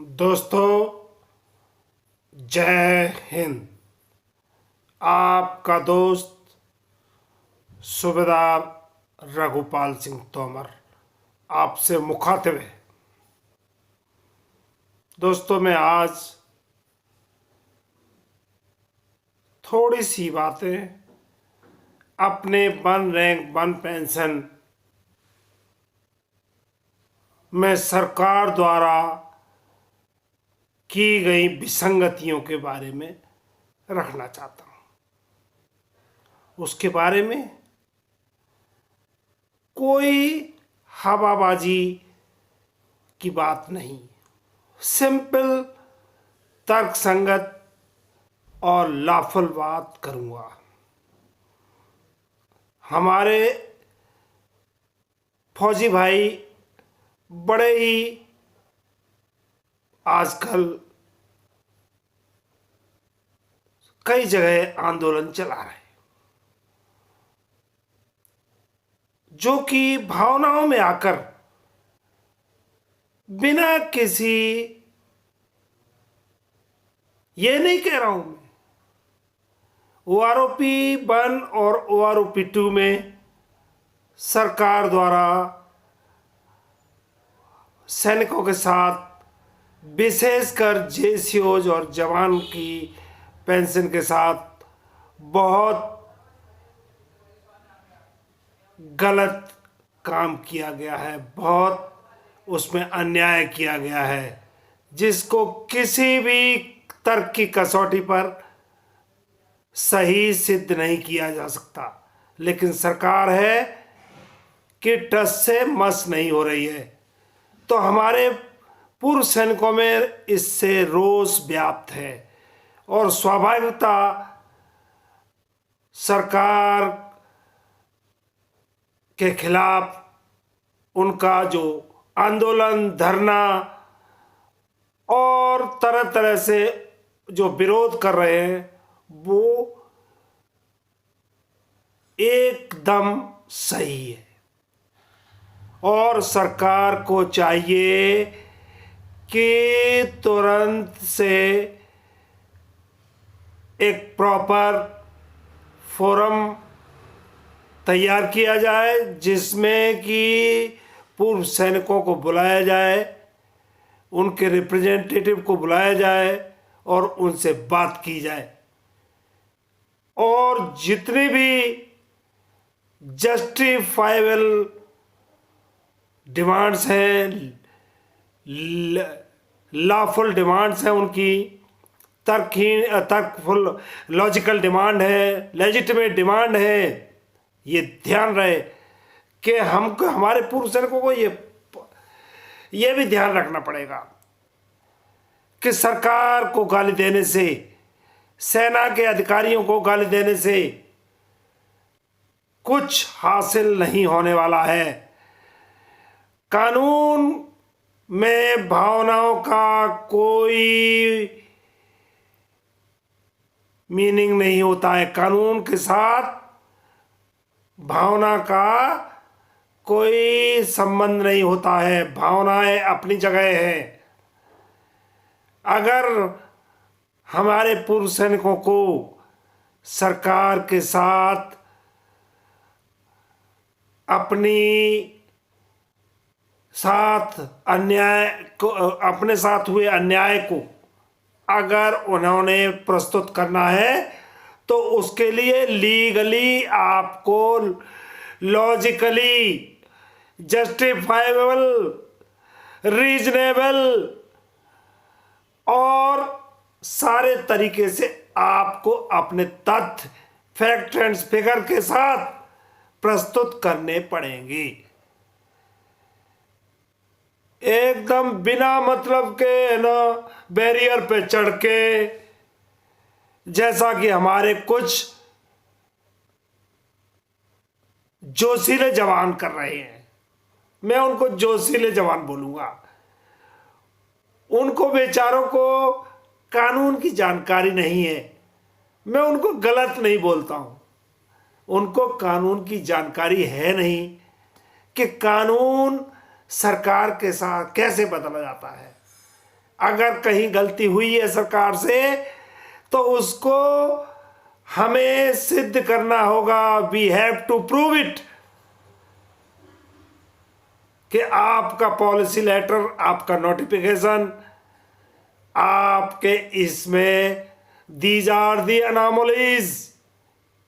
दोस्तों, जय हिंद। आपका दोस्त सूबेदार रघुपाल सिंह तोमर आपसे मुखातिब है। दोस्तों, मैं आज थोड़ी सी बातें अपने वन रैंक वन पेंशन में सरकार द्वारा की गई विसंगतियों के बारे में रखना चाहता हूँ। उसके बारे में कोई हवाबाजी की बात नहीं, सिंपल तर्कसंगत और लाफल बात करूँगा। हमारे फौजी भाई बड़े ही आजकल कई जगह आंदोलन चला रहे हैं, जो कि भावनाओं में आकर बिना किसी, ये नहीं कह रहा हूं मैं, ओआरओपी 1 और ओआरओपी 2 में सरकार द्वारा सैनिकों के साथ, विशेषकर जेसीओज और जवान की पेंशन के साथ बहुत गलत काम किया गया है, बहुत उसमें अन्याय किया गया है, जिसको किसी भी तर्क की कसौटी पर सही सिद्ध नहीं किया जा सकता। लेकिन सरकार है कि टस से मस नहीं हो रही है, तो हमारे पूर्व सैनिकों में इससे रोष व्याप्त है और स्वाभाविकता सरकार के खिलाफ उनका जो आंदोलन, धरना और तरह तरह से जो विरोध कर रहे हैं, वो एकदम सही है। और सरकार को चाहिए कि तुरंत से एक प्रॉपर फोरम तैयार किया जाए, जिसमें कि पूर्व सैनिकों को बुलाया जाए, उनके रिप्रेजेंटेटिव को बुलाया जाए और उनसे बात की जाए, और जितनी भी जस्टिफाइबल डिमांड्स हैं, लॉफुल डिमांड्स हैं, उनकी तर्कफुल लॉजिकल डिमांड है, लेजिटिमेट डिमांड है, ये ध्यान रहे कि हमको, हमारे पूर्व सैनिकों को ये भी ध्यान रखना पड़ेगा कि सरकार को गाली देने से, सेना के अधिकारियों को गाली देने से कुछ हासिल नहीं होने वाला है। कानून में भावनाओं का कोई मीनिंग नहीं होता है। कानून के साथ भावना का कोई संबंध नहीं होता है। भावनाएं अपनी जगह है। अगर हमारे पूर्व सैनिकों को सरकार के साथ अपने साथ हुए अन्याय को अगर उन्होंने प्रस्तुत करना है, तो उसके लिए लीगली आपको लॉजिकली जस्टिफाइबल, रीजनेबल और सारे तरीके से आपको अपने तथ्य, फैक्ट एंड फिगर के साथ प्रस्तुत करने पड़ेंगे। एकदम बिना मतलब के ना बैरियर पे चढ़ के, जैसा कि हमारे कुछ जोशीले जवान कर रहे हैं, मैं उनको जोशीले जवान बोलूंगा। उनको बेचारों को कानून की जानकारी नहीं है, मैं उनको गलत नहीं बोलता हूं, उनको कानून की जानकारी है नहीं कि कानून सरकार के साथ कैसे बदला जाता है। अगर कहीं गलती हुई है सरकार से तो उसको हमें सिद्ध करना होगा। We have to prove it कि आपका पॉलिसी लेटर, आपका नोटिफिकेशन, आपके इसमें दीज आर दी अनोमलीज,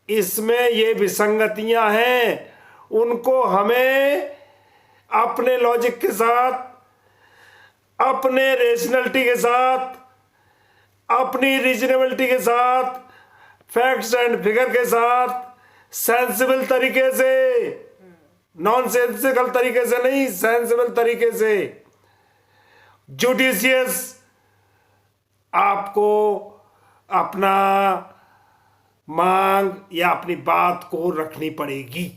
इसमें ये विसंगतियां हैं, उनको हमें अपने लॉजिक के साथ, अपने रेशनलिटी के साथ, अपनी रीजनेबिलिटी के साथ, फैक्ट्स एंड फिगर के साथ, सेंसिबल तरीके से, नॉन सेंसिकल तरीके से नहीं, सेंसिबल तरीके से, जुडिशियस आपको अपना मांग या अपनी बात को रखनी पड़ेगी।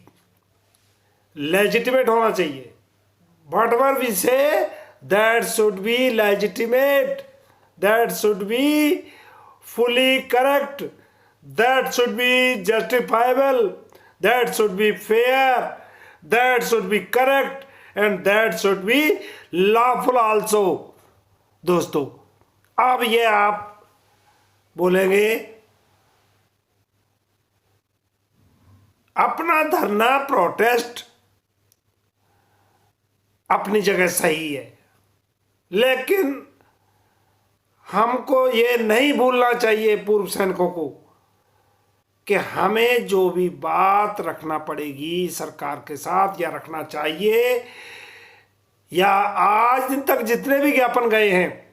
लेजिटिमेट होना चाहिए। Whatever we say that should be legitimate, that should be fully correct, that should be justifiable, that should be fair, that should be correct and that should be lawful also. दोस्तों, अब ये आप बोलेंगे अपना धरना, protest अपनी जगह सही है, लेकिन हमको ये नहीं भूलना चाहिए पूर्व सैनिकों को कि हमें जो भी बात रखना पड़ेगी सरकार के साथ, या रखना चाहिए, या आज दिन तक जितने भी ज्ञापन गए हैं,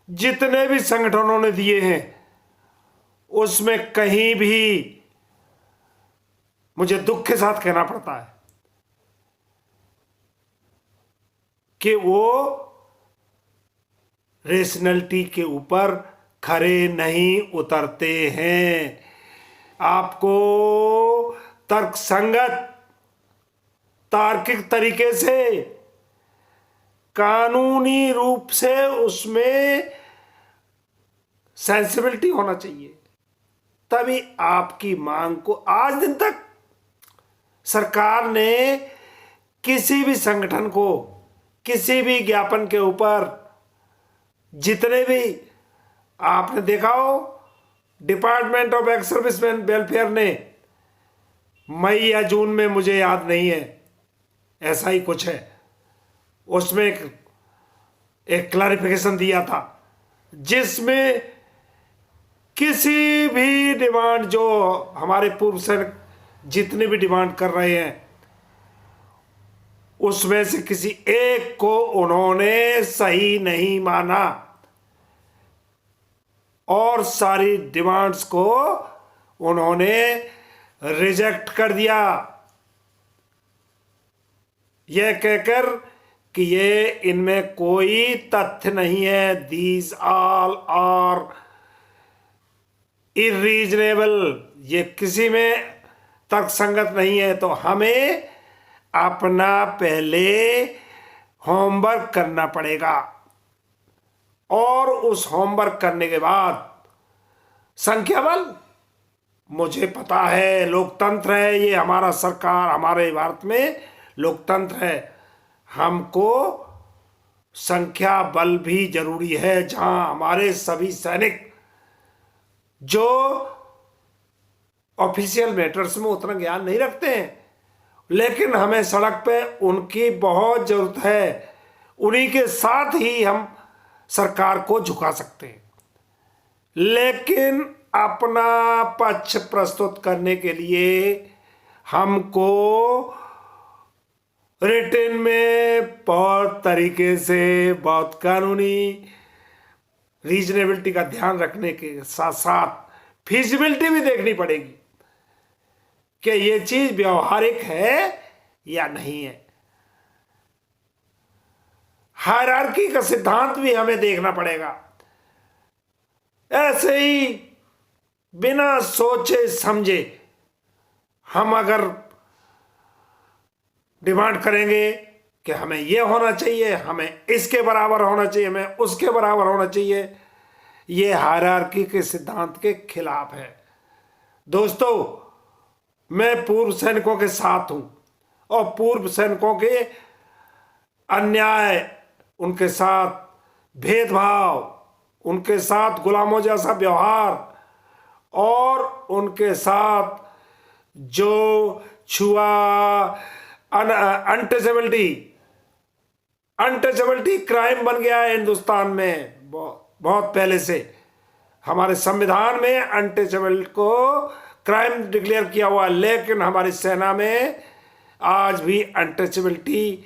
जितने भी संगठनों ने दिए हैं, उसमें कहीं भी मुझे दुख के साथ कहना पड़ता है कि वो रेशनलिटी के ऊपर खरे नहीं उतरते हैं। आपको तर्कसंगत, तार्किक तरीके से, कानूनी रूप से उसमें सेंसिबिलिटी होना चाहिए, तभी आपकी मांग को आज दिन तक सरकार ने किसी भी संगठन को, किसी भी ज्ञापन के ऊपर, जितने भी आपने देखा हो, department of ex serviceman welfare ने मई या जून में, मुझे याद नहीं है, ऐसा ही कुछ है, उसमें एक क्लैरिफिकेशन दिया था, जिसमें किसी भी डिमांड, जो हमारे पूर्व सैनिक जितने भी डिमांड कर रहे हैं, उसमें से किसी एक को उन्होंने सही नहीं माना और सारी डिमांड्स को उन्होंने रिजेक्ट कर दिया, यह कहकर कि ये इनमें कोई तथ्य नहीं है, दीज ऑल आर इरीजनेबल, ये किसी में तर्कसंगत नहीं है। तो हमें अपना पहले होमवर्क करना पड़ेगा, और उस होमवर्क करने के बाद संख्या बल, मुझे पता है लोकतंत्र है ये हमारा, सरकार, हमारे भारत में लोकतंत्र है, हमको संख्या बल भी जरूरी है। जहां हमारे सभी सैनिक जो ऑफिशियल मैटर्स में उतना ज्ञान नहीं रखते हैं, लेकिन हमें सड़क पे उनकी बहुत जरूरत है, उन्हीं के साथ ही हम सरकार को झुका सकते हैं। लेकिन अपना पक्ष प्रस्तुत करने के लिए हमको रिटन में बहुत तरीके से, बहुत कानूनी रीजनेबिलिटी का ध्यान रखने के साथ साथ फिजिबिलिटी भी देखनी पड़ेगी कि ये चीज व्यवहारिक है या नहीं है। हायरार्की का सिद्धांत भी हमें देखना पड़ेगा। ऐसे ही बिना सोचे समझे हम अगर डिमांड करेंगे कि हमें यह होना चाहिए, हमें इसके बराबर होना चाहिए, हमें उसके बराबर होना चाहिए, ये हायरार्की के सिद्धांत के खिलाफ है। दोस्तों, मैं पूर्व सैनिकों के साथ हूं और पूर्व सैनिकों के अन्याय, उनके साथ भेदभाव, उनके साथ गुलामों जैसा व्यवहार और उनके साथ जो छुआ अनटचेबिलिटी, अनटचेबिलिटी क्राइम बन गया है हिंदुस्तान में बहुत पहले से। हमारे संविधान में अनटचेबल को क्राइम डिक्लेयर किया हुआ, लेकिन हमारी सेना में आज भी अनटचेबिलिटी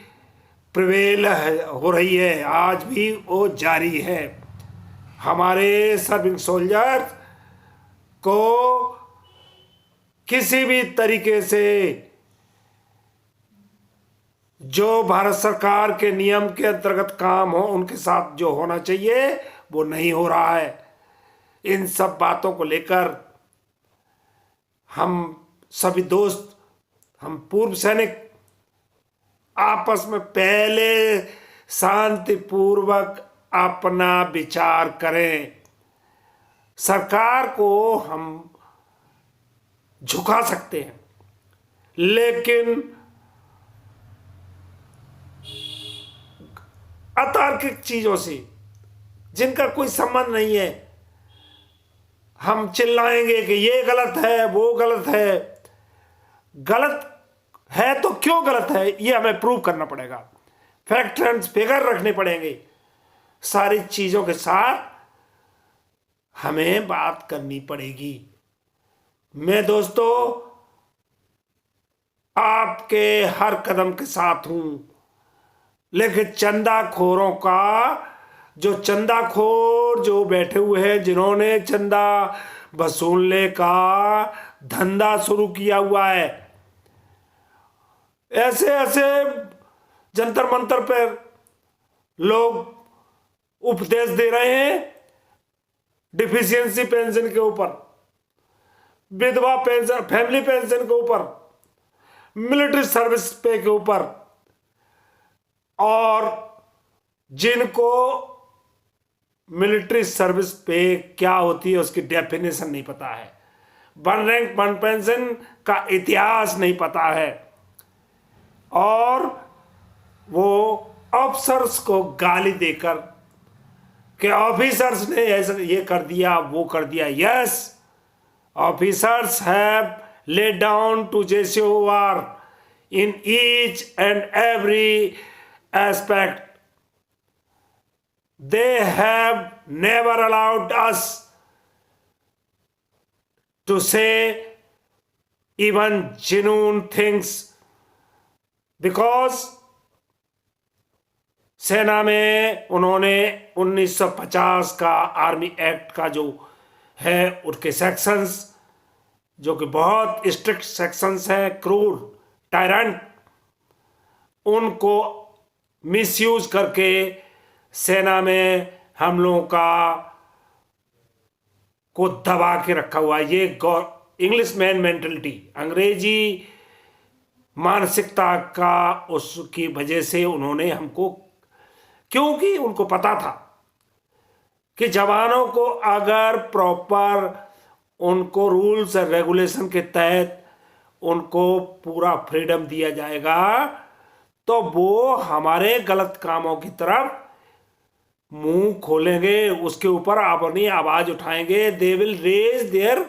प्रिवेल हो रही है, आज भी वो जारी है। हमारे सर्विंग सोल्जर्स को किसी भी तरीके से जो भारत सरकार के नियम के अंतर्गत काम हो, उनके साथ जो होना चाहिए वो नहीं हो रहा है। इन सब बातों को लेकर हम सभी दोस्त, हम पूर्व सैनिक आपस में पहले शांतिपूर्वक अपना विचार करें। सरकार को हम झुका सकते हैं, लेकिन अतार्किक चीजों से जिनका कोई संबंध नहीं है हम चिल्लाएंगे कि ये गलत है, वो गलत है। गलत है तो क्यों गलत है ये हमें प्रूव करना पड़ेगा, फैक्ट एंड फिगर रखने पड़ेंगे। सारी चीजों के साथ हमें बात करनी पड़ेगी। मैं दोस्तों आपके हर कदम के साथ हूं, लेकिन चंदाखोरों का, जो चंदाखोर जो बैठे हुए हैं, जिन्होंने चंदा वसूलने का धंधा शुरू किया हुआ है, ऐसे ऐसे जंतर मंतर पर लोग उपदेश दे रहे हैं डिफिशियंसी पेंशन के ऊपर, विधवा पेंशन, फैमिली पेंशन के ऊपर, मिलिट्री सर्विस पे के ऊपर, और जिनको मिलिट्री सर्विस पे क्या होती है उसकी डेफिनेशन नहीं पता है, वन रैंक वन पेंशन का इतिहास नहीं पता है, और वो ऑफिसर्स को गाली देकर कि ऑफिसर्स ने ऐसा ये कर दिया, वो कर दिया। Yes, officers have laid down to JCOR in each and every aspect. They have never allowed us to say even genuine things, because सेना में उन्होंने 1950 का आर्मी एक्ट का जो है उनके सेक्शंस, जो कि बहुत स्ट्रिक्ट सेक्शंस हैं, क्रूर, टायरेंट, उनको मिसयूज करके सेना में हम लोगों का को दबा के रखा हुआ है। ये इंग्लिश मैन मेंटलिटी, अंग्रेजी मानसिकता का, उसकी वजह से उन्होंने हमको, क्योंकि उनको पता था कि जवानों को अगर प्रॉपर उनको रूल्स और रेगुलेशन के तहत उनको पूरा फ्रीडम दिया जाएगा तो वो हमारे गलत कामों की तरफ मुंह खोलेंगे, उसके ऊपर अपनी आवाज उठाएंगे। They will raise their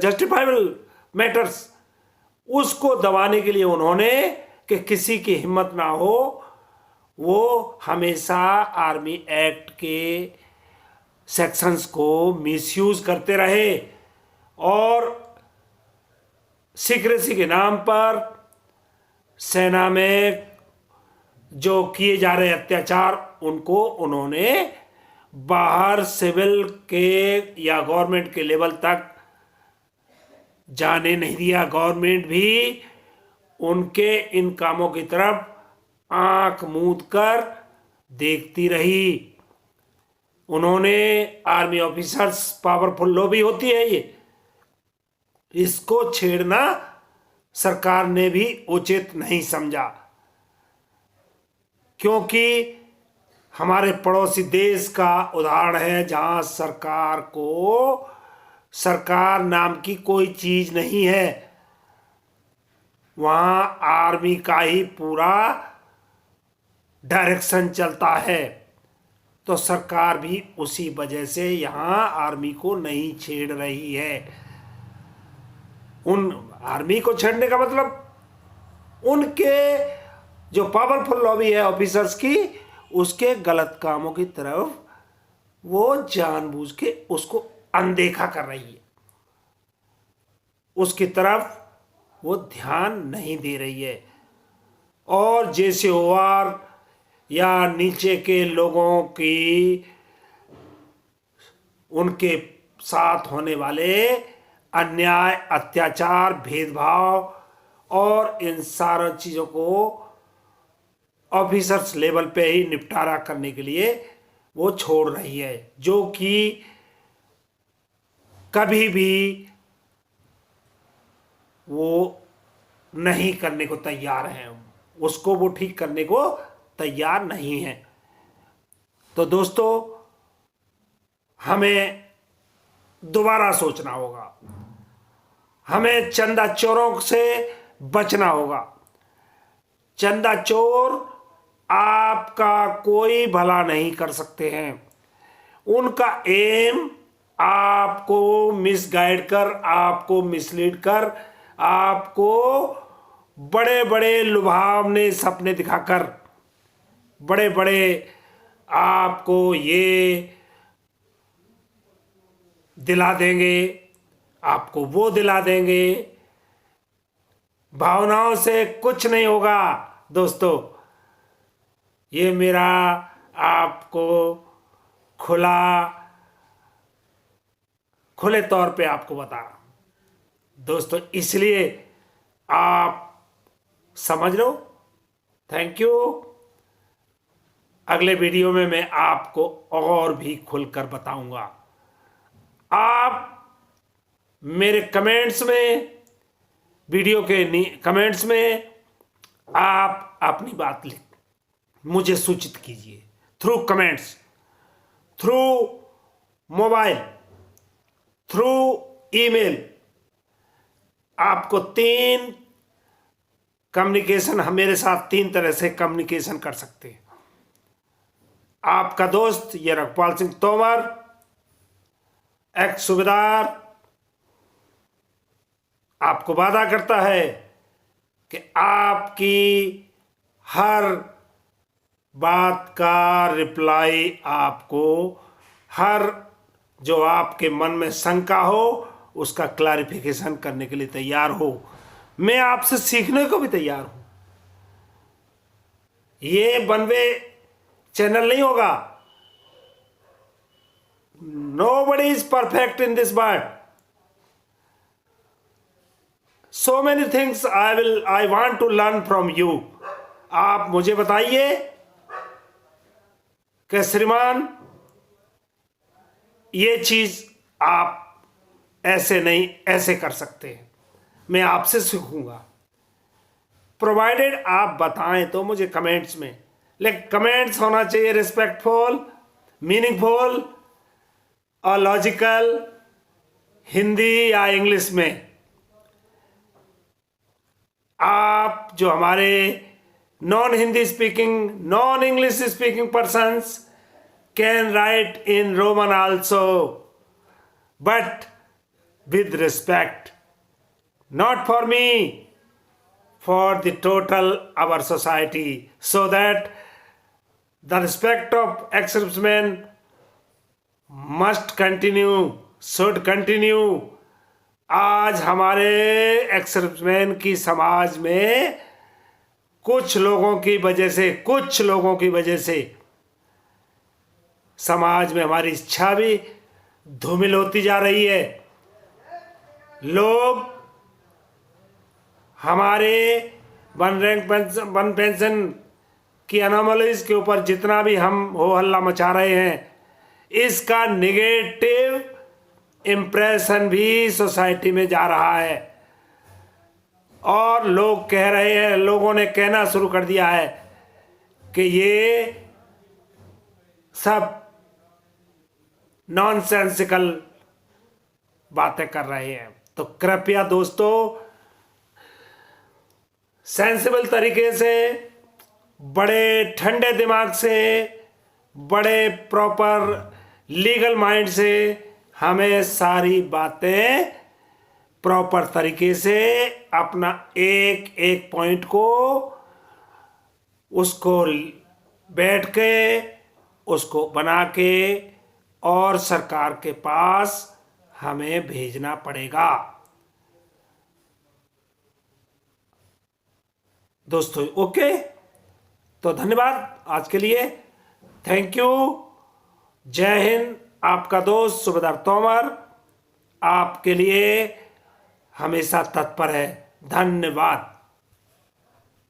justifiable matters. उसको दबाने के लिए उन्होंने, कि किसी की हिम्मत ना हो, वो हमेशा आर्मी एक्ट के सेक्शंस को मिसयूज करते रहे, और सीक्रेसी के नाम पर सेना में जो किए जा रहे अत्याचार, उनको उन्होंने बाहर सिविल के या गवर्नमेंट के लेवल तक जाने नहीं दिया। गवर्नमेंट भी उनके इन कामों की तरफ आंख मूंद कर देखती रही। उन्होंने, आर्मी ऑफिसर्स पावरफुल लॉबी होती है ये, इसको छेड़ना सरकार ने भी उचित नहीं समझा, क्योंकि हमारे पड़ोसी देश का उदाहरण है जहां सरकार को, सरकार नाम की कोई चीज नहीं है, वहां आर्मी का ही पूरा डायरेक्शन चलता है, तो सरकार भी उसी वजह से यहाँ आर्मी को नहीं छेड़ रही है। उन आर्मी को छेड़ने का मतलब उनके जो पावरफुल लॉबी है ऑफिसर्स की, उसके गलत कामों की तरफ वो जानबूझ के उसको अनदेखा कर रही है, उसकी तरफ वो ध्यान नहीं दे रही है। और जैसे ओआर या नीचे के लोगों की उनके साथ होने वाले अन्याय, अत्याचार, भेदभाव और इन सारी चीज़ों को ऑफिसर्स लेवल पे ही निपटारा करने के लिए वो छोड़ रही है, जो कि कभी भी वो नहीं करने को तैयार हैं, उसको वो ठीक करने को तैयार नहीं है। तो दोस्तों, हमें दोबारा सोचना होगा, हमें चंदा चोरों से बचना होगा। चंदा चोर आपका कोई भला नहीं कर सकते हैं। उनका एम आपको मिसगाइड कर, आपको मिसलीड कर, आपको बड़े बड़े लुभावने सपने दिखाकर, बड़े बड़े आपको ये दिला देंगे, आपको वो दिला देंगे। भावनाओं से कुछ नहीं होगा दोस्तों। ये मेरा आपको खुले तौर पे आपको बता रहा हूं दोस्तों, इसलिए आप समझ लो। Thank you. अगले वीडियो में मैं आपको और भी खुलकर बताऊंगा। आप मेरे कमेंट्स में, वीडियो के कमेंट्स में आप अपनी बात लिख मुझे सूचित कीजिए through comments, through mobile, through email. आपको 3 कम्युनिकेशन, हम मेरे साथ 3 तरह से कम्युनिकेशन कर सकते हैं। आपका दोस्त ये रघुपाल सिंह तोमर, एक्स सूबेदार, आपको वादा करता है कि आपकी हर बात का रिप्लाई, आपको हर जो आपके मन में शंका हो उसका क्लैरिफिकेशन करने के लिए तैयार हो। मैं आपसे सीखने को भी तैयार हूं। ये वन-वे चैनल नहीं होगा। Nobody is perfect in this world. So many things I want to learn from you. आप मुझे बताइए कि श्रीमान ये चीज आप ऐसे नहीं, ऐसे कर सकते हैं। मैं आपसे सीखूंगा, प्रोवाइडेड आप बताएं तो मुझे कमेंट्स में। लेकिन कमेंट्स होना चाहिए रिस्पेक्टफुल, मीनिंगफुल और लॉजिकल, हिंदी या इंग्लिश में। आप जो हमारे non Hindi speaking, non English speaking persons can write in Roman also, but with respect, not for me, for the total our society, so that the respect of ex-servicemen must continue, should continue। आज हमारे ex-servicemen की समाज में कुछ लोगों की वजह से समाज में हमारी इच्छा भी धूमिल होती जा रही है। लोग हमारे वन पेंशन की अनोमलीज के ऊपर जितना भी हम हो हल्ला मचा रहे हैं, इसका नेगेटिव इम्प्रेशन भी सोसाइटी में जा रहा है। और लोग कह रहे हैं, लोगों ने कहना शुरू कर दिया है कि ये सब नॉनसेंसिकल बातें कर रहे हैं। तो कृपया दोस्तों, सेंसिबल तरीके से बड़े ठंडे दिमाग से, बड़े प्रॉपर लीगल माइंड से हमें सारी बातें प्रॉपर तरीके से अपना एक एक पॉइंट को उसको बैठ के उसको बना के और सरकार के पास हमें भेजना पड़ेगा। दोस्तों ओके, तो धन्यवाद आज के लिए, थैंक यू, जय हिंद। आपका दोस्त सूबेदार तोमर आपके लिए हमेशा तत्पर है। धन्यवाद।